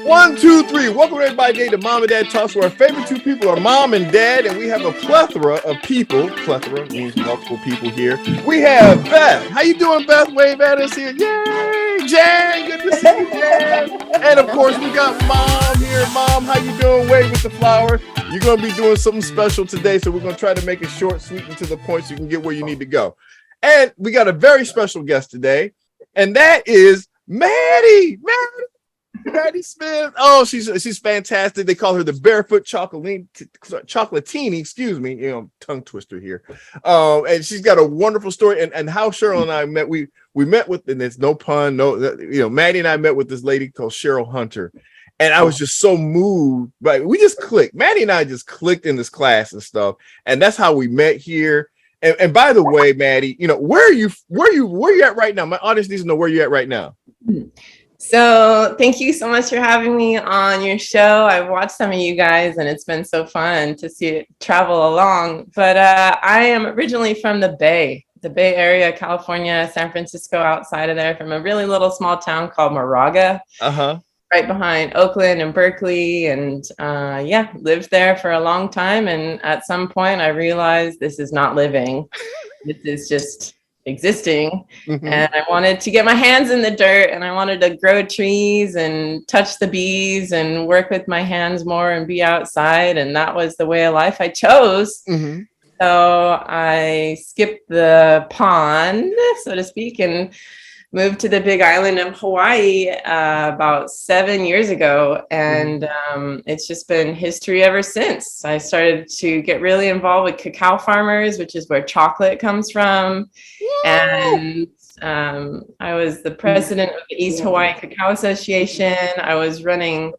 One, two, three. Welcome everybody today to Mom and Dad Talks, where our favorite two people are Mom and Dad, and we have a plethora of people. Plethora means multiple people here. We have Beth. How you doing, Beth? Wave at us here. Yay! Jan, good to see you, Jan. And of course, we got Mom here. Mom, how you doing? Wave with the flower. You're going to be doing something special today, so we're going to try to make it short, sweet, and to the point so you can get where you need to go. And we got a very special guest today, and that is Maddy. Maddy Smith. Oh, she's fantastic. They call her the Barefoot Chocolatini. Excuse me, tongue twister here. And she's got a wonderful story. And how Cheryl and I met, we met with, and it's no pun, Maddy and I met with this lady called Cheryl Hunter. And I was just so moved. But we just clicked. Maddy and I just clicked in this class and stuff. And that's how we met here. And by the way, Maddy, where are you at right now? My audience needs to know where you're at right now. So thank you so much for having me on your show. I've watched some of you guys and it's been so fun to see it travel along. But I am originally from the Bay Area, California, San Francisco, outside of there, from a really little small town called Moraga, right behind Oakland and Berkeley. And lived there for a long time. And at some point I realized this is not living. This is just existing. And I wanted to get my hands in the dirt, and I wanted to grow trees and touch the bees and work with my hands more and be outside. And that was the way of life I chose. So I skipped the pond, so to speak, and moved to the big island of Hawaii about 7 years ago. And it's just been history ever since. I started to get really involved with cacao farmers, which is where chocolate comes from. And I was the president of the East Hawaii Cacao Association. I was running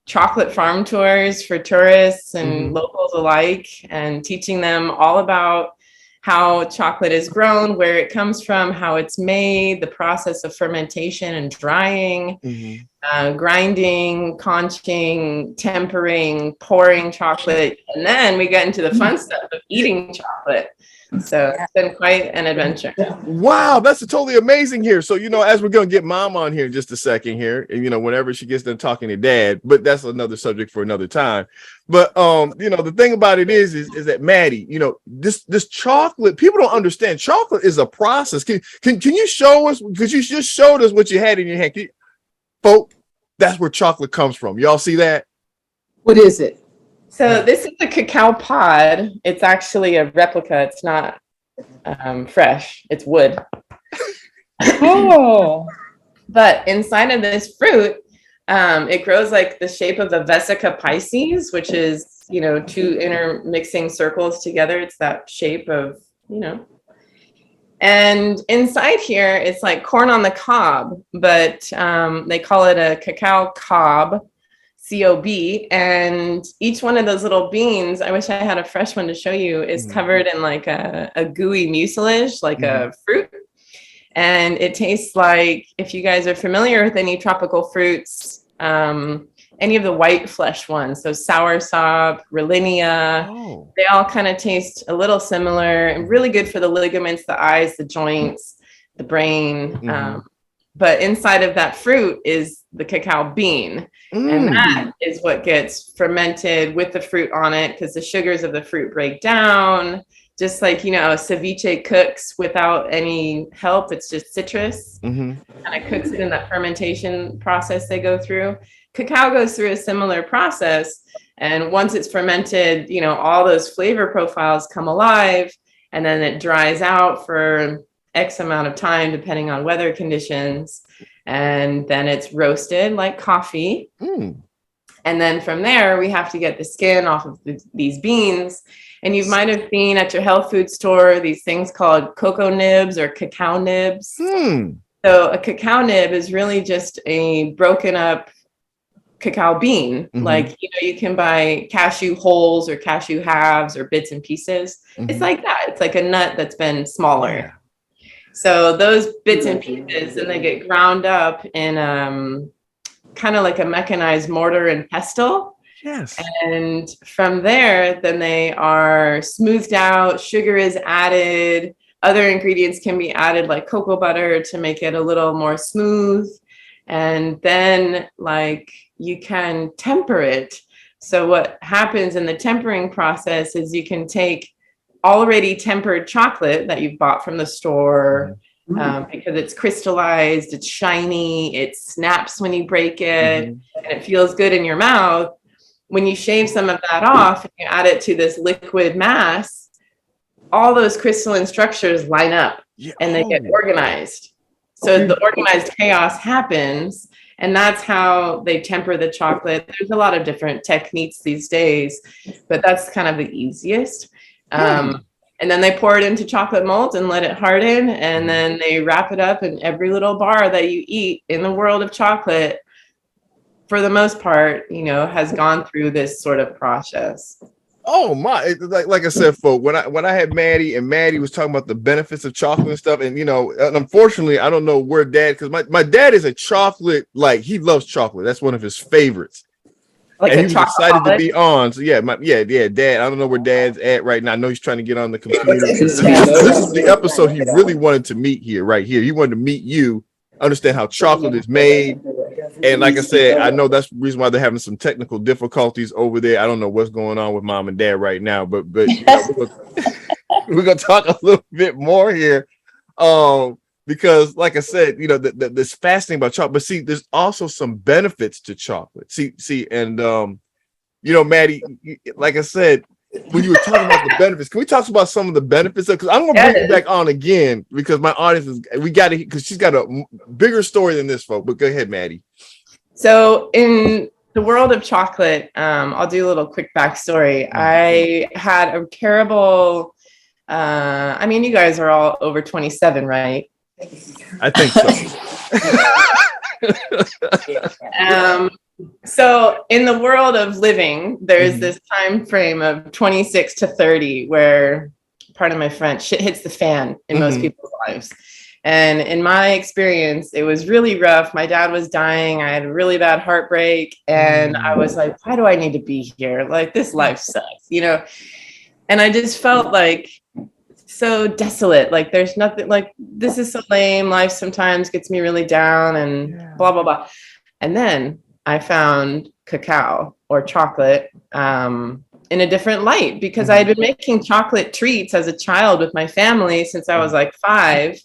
chocolate farm tours for tourists and locals alike, and teaching them all about how chocolate is grown, where it comes from, how it's made, the process of fermentation and drying, grinding, conching, tempering, pouring chocolate. And then we get into the fun stuff of eating chocolate. So it's been quite an adventure. Wow, that's totally amazing here. So, as we're going to get Mom on here in just a second here, and, whenever she gets done talking to Dad, but that's another subject for another time. But, the thing about it is that Maddy, this chocolate, people don't understand. Chocolate is a process. Can you show us, because you just showed us what you had in your hand. Folks, that's where chocolate comes from. Y'all see that? What is it? So this is a cacao pod. It's actually a replica. It's not fresh. It's wood. Oh. But inside of this fruit, it grows like the shape of a Vesica Pisces, which is, two intermixing circles together. It's that shape of, And inside here, it's like corn on the cob, but they call it a cacao cob. COB, and each one of those little beans, I wish I had a fresh one to show you, is covered in like a gooey mucilage, like a fruit. And it tastes like, if you guys are familiar with any tropical fruits, any of the white flesh ones, so soursop, Rollinia, they all kind of taste a little similar and really good for the ligaments, the eyes, the joints, the brain. But inside of that fruit is the cacao bean. And that is what gets fermented with the fruit on it, because the sugars of the fruit break down. Just like, ceviche cooks without any help. It's just citrus. Kind of cooks it in that fermentation process they go through. Cacao goes through a similar process. And once it's fermented, all those flavor profiles come alive, and then it dries out for X amount of time, depending on weather conditions. And then it's roasted like coffee. And then from there, we have to get the skin off of these beans. And you might have seen at your health food store these things called cocoa nibs or cacao nibs. So a cacao nib is really just a broken up cacao bean. Like, you can buy cashew wholes or cashew halves or bits and pieces. It's like that. It's like a nut that's been smaller. So those bits and pieces, and they get ground up in kind of like a mechanized mortar and pestle. Yes. And from there, then they are smoothed out. Sugar is added. Other ingredients can be added, like cocoa butter, to make it a little more smooth. And then like you can temper it. So what happens in the tempering process is you can take already tempered chocolate that you've bought from the store, because it's crystallized, it's shiny, it snaps when you break it, and it feels good in your mouth. When you shave some of that off and you add it to this liquid mass, all those crystalline structures line up and they get organized. So the organized chaos happens, and that's how they temper the chocolate. There's a lot of different techniques these days, but that's kind of the easiest. And then they pour it into chocolate molds and let it harden, and then they wrap it up, and every little bar that you eat in the world of chocolate, for the most part, you know, has gone through this sort of process. Oh my! Like I said, folks, when I had Maddie, and Maddie was talking about the benefits of chocolate and stuff, and you know, unfortunately, I don't know where Dad, because my dad is a chocolate, like he loves chocolate. That's one of his favorites. Like, and he was excited to be on. So yeah, Dad. I don't know where Dad's at right now. I know he's trying to get on the computer. This is the episode he really wanted to meet here, right here. He wanted to meet you, understand how chocolate is made. And like I said, I know that's the reason why they're having some technical difficulties over there. I don't know what's going on with Mom and Dad right now, but you know, we're gonna talk a little bit more here, because like I said, you know, this fascinating about chocolate. But see, there's also some benefits to chocolate. See, and you know, Maddie, like I said, when you were talking about the benefits, can we talk about some of the benefits? Because I'm gonna bring you back on again, because my audience is, we got to, because she's got a bigger story than this, folks. But go ahead, Maddie. So in the world of chocolate, I'll do a little quick backstory. I had a terrible, I mean, you guys are all over 27, right? I think so. So in the world of living, there's this time frame of 26 to 30 where, pardon my French, shit hits the fan in most people's lives. And in my experience, it was really rough. My dad was dying. I had a really bad heartbreak. And I was like, why do I need to be here? Like, this life sucks, you know? And I just felt like so desolate. Like, there's nothing, like, this is so lame. Life sometimes gets me really down and blah, blah, blah. And then I found cacao or chocolate in a different light, because I had been making chocolate treats as a child with my family since I was like 5.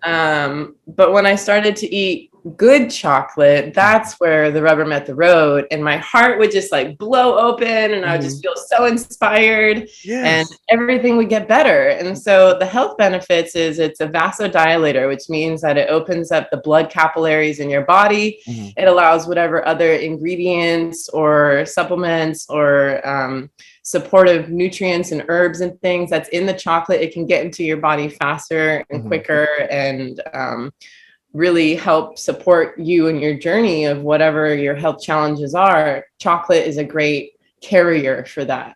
But when I started to eat good chocolate, that's where the rubber met the road, and my heart would just like blow open, and I would just feel so inspired, and everything would get better. And so the health benefits is it's a vasodilator, which means that it opens up the blood capillaries in your body. It allows whatever other ingredients or supplements or supportive nutrients and herbs and things that's in the chocolate, it can get into your body faster and quicker, and really help support you in your journey of whatever your health challenges are. Chocolate is a great carrier for that.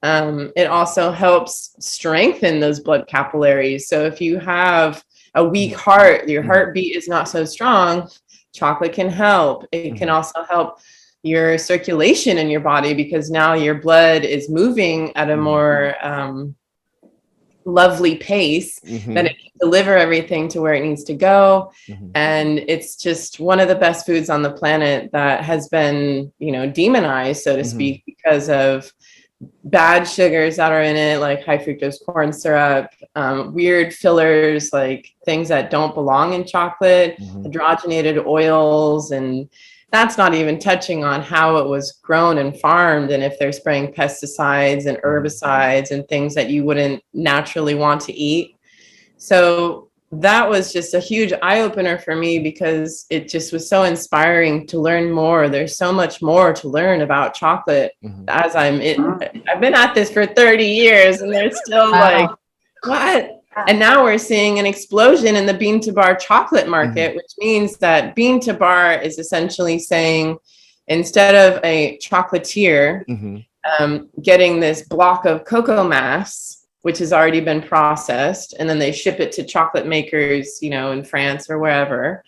It also helps strengthen those blood capillaries. So if you have a weak heart, your heartbeat is not so strong, chocolate can help. It can also help your circulation in your body, because now your blood is moving at a more lovely pace, that it can deliver everything to where it needs to go. And it's just one of the best foods on the planet that has been, you know, demonized, so to speak, because of bad sugars that are in it, like high fructose corn syrup, weird fillers, like things that don't belong in chocolate, hydrogenated oils, and that's not even touching on how it was grown and farmed, and if they're spraying pesticides and herbicides and things that you wouldn't naturally want to eat. So that was just a huge eye-opener for me, because it just was so inspiring to learn more. There's so much more to learn about chocolate as I've been at this for 30 years, and there's still like, what? And now we're seeing an explosion in the bean to bar chocolate market, which means that bean to bar is essentially saying, instead of a chocolatier getting this block of cocoa mass, which has already been processed, and then they ship it to chocolate makers, you know, in France or wherever,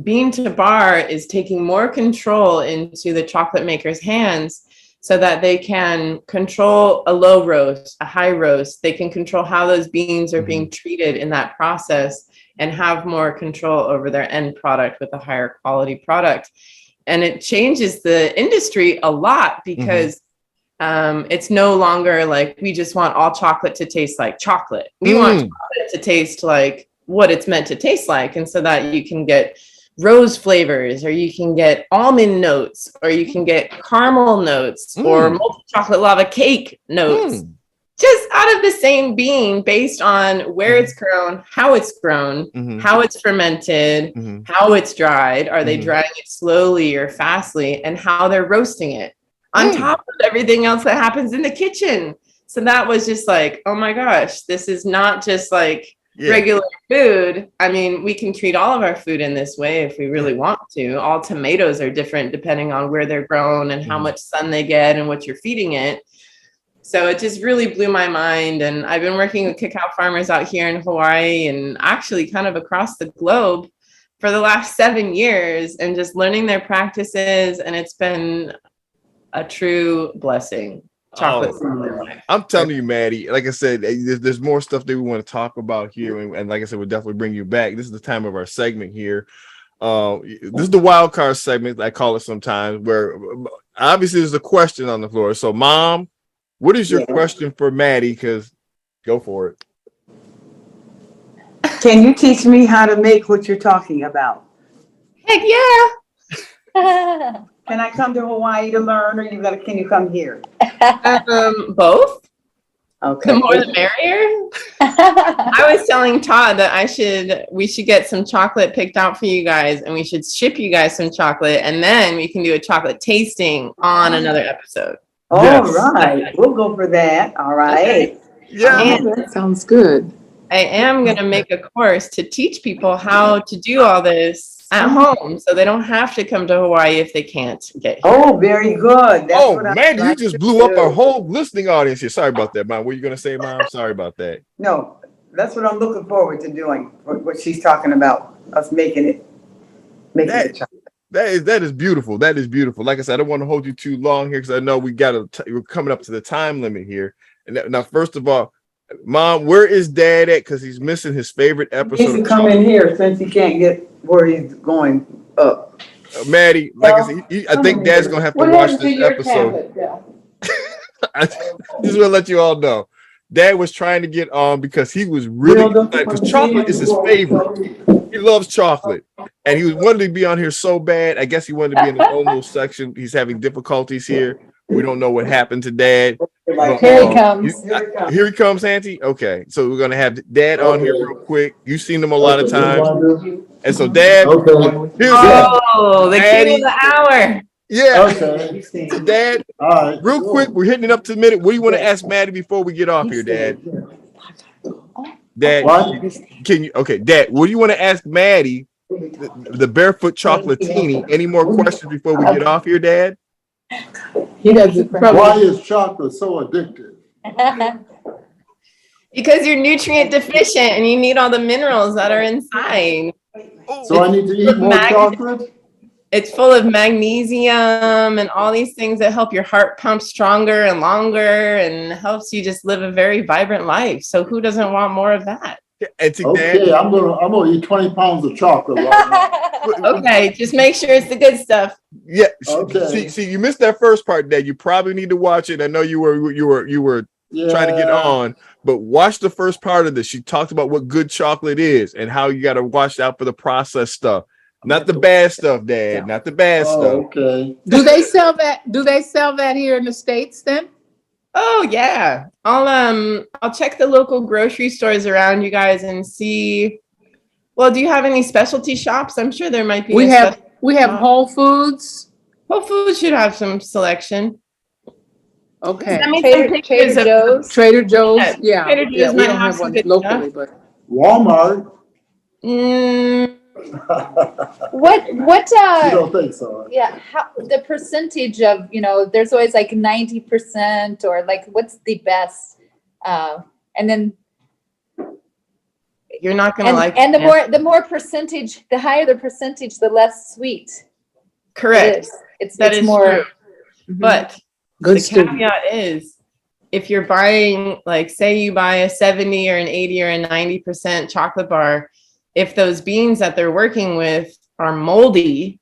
bean to bar is taking more control into the chocolate maker's hands, so that they can control a low roast, a high roast. They can control how those beans are being treated in that process, and have more control over their end product with a higher quality product. And it changes the industry a lot because it's no longer like we just want all chocolate to taste like chocolate. We want chocolate to taste like what it's meant to taste like. And so that you can get rose flavors, or you can get almond notes, or you can get caramel notes, or molten chocolate lava cake notes, just out of the same bean, based on where it's grown, how it's grown, how it's fermented, how it's dried. Are they drying it slowly or fastly, and how they're roasting it on top of everything else that happens in the kitchen. So that was just like, oh my gosh, this is not just like regular food. I mean, we can treat all of our food in this way if we really want to. All tomatoes are different depending on where they're grown and how much sun they get and what you're feeding it. So it just really blew my mind. And I've been working with cacao farmers out here in Hawaii and actually kind of across the globe for the last 7 years, and just learning their practices. And it's been a true blessing. Chocolate. I'm telling you, Maddie, like I said, there's more stuff that we want to talk about here. And like I said, we'll definitely bring you back. This is the time of our segment here. This is the wild card segment, I call it sometimes, where obviously there's a question on the floor. So, Mom, what is your question for Maddie? Because go for it. Can you teach me how to make what you're talking about? Heck yeah. Can I come to Hawaii to learn, or can you come here? Both. Okay. The more the merrier. I was telling Todd that we should get some chocolate picked out for you guys, and we should ship you guys some chocolate, and then we can do a chocolate tasting on another episode. All right. We'll go for that. All right. Okay. Yeah. That sounds good. I am going to make a course to teach people how to do all this at home, so they don't have to come to Hawaii if they can't get here. Oh, very good. That's Mandy, you just blew up our whole listening audience here. Sorry about that, Mom. What were you going to say, Mom? Sorry about that. No, that's what I'm looking forward to doing, what she's talking about, us making it chocolate. That is beautiful. That is beautiful. Like I said, I don't want to hold you too long here, because I know we're coming up to the time limit here. And now, first of all, Mom, where is Dad at? Because he's missing his favorite episode. He needs to come in here since he can't get where he's going up. Maddie, like I said, I think Dad's gonna have to watch this episode. I just want to let you all know, Dad was trying to get on because he was really excited, because chocolate is his favorite. He loves chocolate, and he wanted to be on here so bad. I guess he wanted to be in his own little section. He's having difficulties here. We don't know what happened to Dad. But, here he comes. Here he comes, Hantie. Okay, so we're gonna have Dad on here real quick. You've seen him a lot of times, and so Dad, here's the king of the hour. Yeah. Okay. So Dad, real quick, we're hitting it up to the minute. What do you want to ask Maddie before we get off here, Dad? Dad, can you? Okay, Dad, what do you want to ask Maddie, the Barefoot Chocolatini? Any more questions before we get off here, Dad? Why is chocolate so addictive? Because you're nutrient deficient and you need all the minerals that are inside. So I need to eat more chocolate? It's full of magnesium and all these things that help your heart pump stronger and longer, and helps you just live a very vibrant life. So who doesn't want more of that? Okay, I'm gonna eat 20 pounds of chocolate right now. Okay, just make sure it's the good stuff. Yeah. Okay. See, you missed that first part, Dad. You probably need to watch it. I know you were trying to get on, but watch the first part of this. She talked about what good chocolate is and how you got to watch out for the processed stuff. Not the bad stuff, Dad. Not the bad stuff. Okay. Do they sell that? Do they sell that here in the States then? Oh yeah. I'll check the local grocery stores around you guys and see. Well, do you have any specialty shops? I'm sure there might be. We have Whole Foods. Whole Foods should have some selection. Okay. Trader Joe's. Trader Joe's. Yeah. Trader Joe's we don't have one locally, but Walmart. What You don't think so? yeah, how the percentage of, there's always like 90% or like what's the best and then You're not gonna like and the more percentage, the higher the percentage, the less sweet. correct. It's more true. But good the caveat is, if you're buying, like, say you buy a 70 or an 80 or a 90% chocolate bar, if those beans that they're working with are moldy,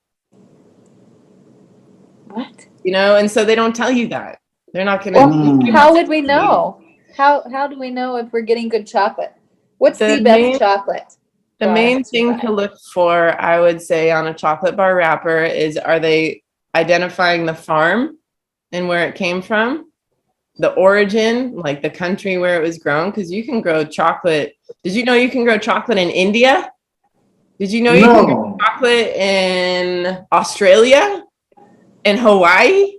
What? you know, and so they don't tell you that. They're not going Well, to. how would we know? How do we know if we're getting good chocolate? What's the best chocolate? The main thing to look for, I would say, on a chocolate bar wrapper is, are they identifying the farm and where it came from? The origin, like the country where it was grown, because you can grow chocolate. Did you know you can grow chocolate in India? Did you know you can grow chocolate in Australia and Hawaii?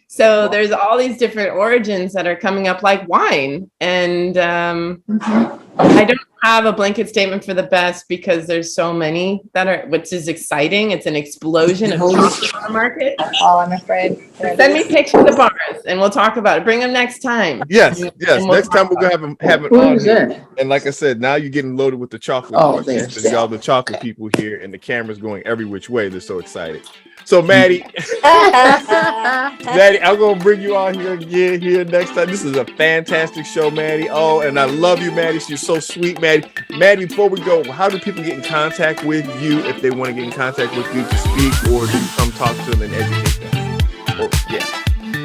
So there's all these different origins that are coming up like wine. And I don't have a blanket statement for the best because there's so many that are, which is exciting. It's an explosion of chocolate on the market. Oh, I'm afraid. Send me pictures of bars and we'll talk about it. Bring them next time. Yes. We'll Next time we're gonna have it Who on is here. that? And like I said, now you're getting loaded with the chocolate questions because y'all the chocolate people here, and the camera's going every which way. They're so excited. So Maddie, Maddie, I'm gonna bring you on here again here next time. This is a fantastic show, Maddie. Oh, and I love you, Maddie. She's so sweet, Maddie. Maddie, before we go, how do people get in contact with you if they want to get in contact with you to speak, or do you come talk to them and educate them?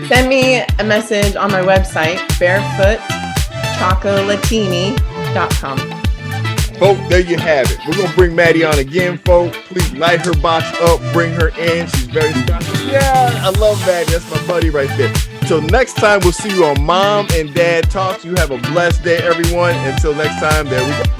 Send me a message on my website, barefootchocolatini.com. Folks, there you have it. We're going to bring Maddie on again, folks. Please light her box up, bring her in. She's very special. Yeah, I love Maddie. That's my buddy right there. Till next time, we'll see you on Mom and Dad Talks. You have a blessed day, everyone. Until next time, there we go.